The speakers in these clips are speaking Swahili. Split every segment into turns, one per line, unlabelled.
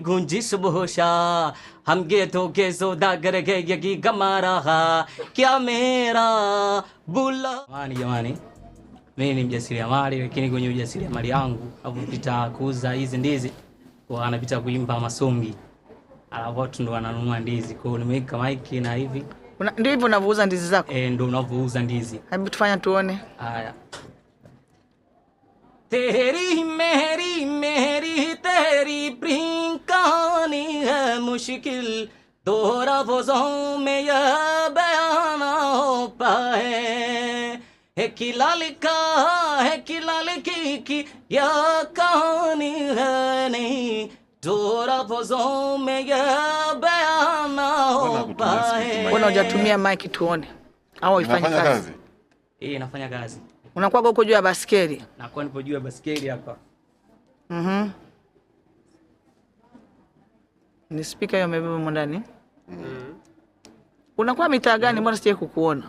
गूंजी सुबह शाह, हम गेतों के सौदागर के यकी कमा रहा, क्या मेरा bula. Jamani, mimi ni mjasiriamali, lakini kwenye ujasiriamali wangu napita kuuza hizi ndizi, kwa anapita kuimba masongi, alafu watu ndo wananunua ndizi. Kwa hiyo nimeweka maiki na hivi.
Ndio hivyo unavouza ndizi zako?
Ndio unavyouza ndizi.
Hebu tufanye tuone.
Haya. तेरी मेरी मेरी तेरी प्रेम कहानी है मुश्किल, दो लफ्ज़ों में यह बयान हो पाए, है कि लालिका है कि लालिकी की यह कहानी है नहीं, दो लफ्ज़ों में यह बयान हो पाए.
Mbona hujatumia mic tuone? Au ifanye kazi?
Inafanya kazi.
Unakuwa huko juu ya baskeli?
Nakuwa nipo juu ya baskeli hapa.
Ni speaker hiyo umebeba ndani? Unakuwa mitaa gani? Mbona sije kukuona?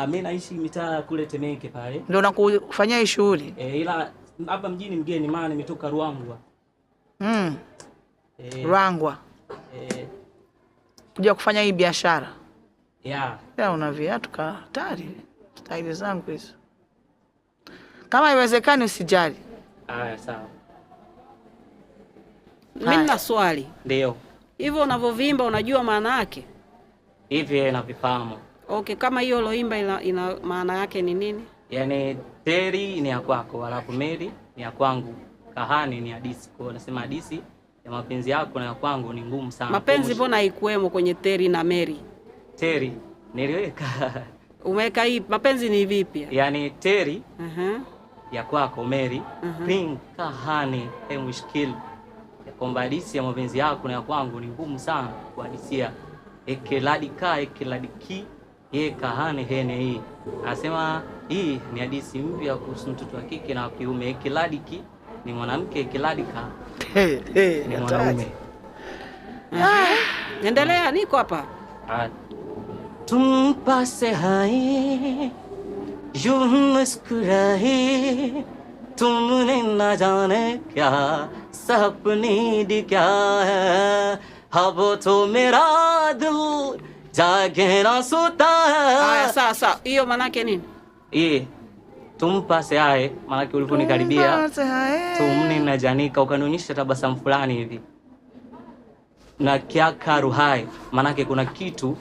Mimi naishi mitaa kule Temeke pale.
Ndio unakufanyia hii shughuli?
Ila hapa mjini mgeni, maana nimetoka Ruangwa.
Ruangwa. Kuja kufanya hii biashara.
Yeah.
Una viatu hatari. Staili zangu hizo. Kama haiwezekani usijali.
Sawa.
Mimi nina swali.
Ndio.
Hivyo unavovimba unajua maana yake?
Hivi navifahamu.
Okay, kama hiyo loimba ina maana yake ni nini?
Yaani teri ni ya kwako, alafu meri ni ya kwangu. Kahani ni hadithi. Kwa hiyo nasema hadithi ya mapenzi yako na ya kwangu ni ngumu sana.
Mapenzi mbona haikuwemo kwenye teri na meri?
Teri niliweka.
Umeweka hii mapenzi ni vipi?
Yaani teri ya kwako Mary, ping kahani mushkil, ya kwamba hadithi ya mapenzi yako na ya kwangu ni ngumu sana kuhadithia. Ekeladika ekeladiki ye kahani hene hii. Anasema hii ni hadithi mpya kuhusu mtoto wa kike na wa kiume. Ekeladiki ni mwanamke, ekeladika ni mwanaume.
Endelea, niko hapa.
तुम पास आए यूं मुस्कुराए, तुमने न जाने क्या सपने दी क्या है, अब तो मेरा दिल जागे ना सोता है.
Sasa hiyo maana yake nini?
तुम पास आए maana yake uliponikaribia, tumni na janika ukanionyesha tabasamu fulani hivi, na kya karuhai maana yake kuna kitu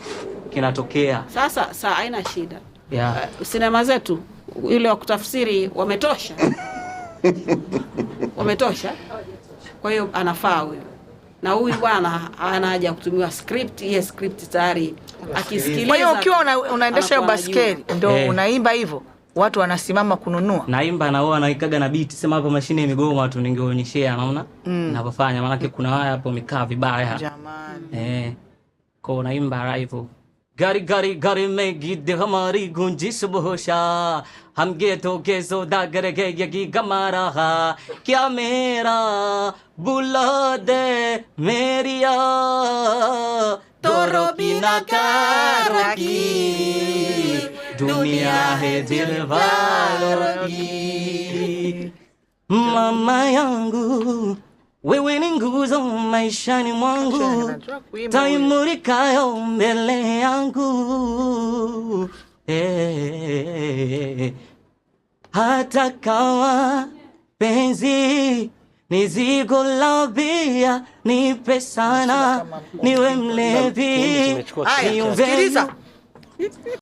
kinatokea.
Sasa haina shida. Sinema zetu ile wa kutafsiri wametosha. Wametosha. Kwa hiyo anafaa huyo. Na huyu bwana ana haja kutumiwa script, ile script tayari akisikiliza.
Kwa hiyo ukiwa unaendesha hiyo baskeli ndio unaimba hivyo, watu wanasimama kununua.
Naimba na wao anaikaga na beat. Sema hapo mashine imegoma tu ningeonyeshea, naona ninapofanya, maana kuna waya hapo umekaa vibaya.
Jamani.
Kwa naimba hivyo. गरी गरी गरी में गीत हमारी गूंजी सुबह शाह, हम गेतों के सौदागर के यकी कमा रहा, क्या मेरा बुला दे मेरिया तो रोबीना का की दुनिया है दिल वालों की. Mama yangu wewe ni nguzo maishani mwangu, taimurikayo mbele yangu. Hata kama penzi ni zigo la bia, nipe sana niwe mlevi.
Sikiliza.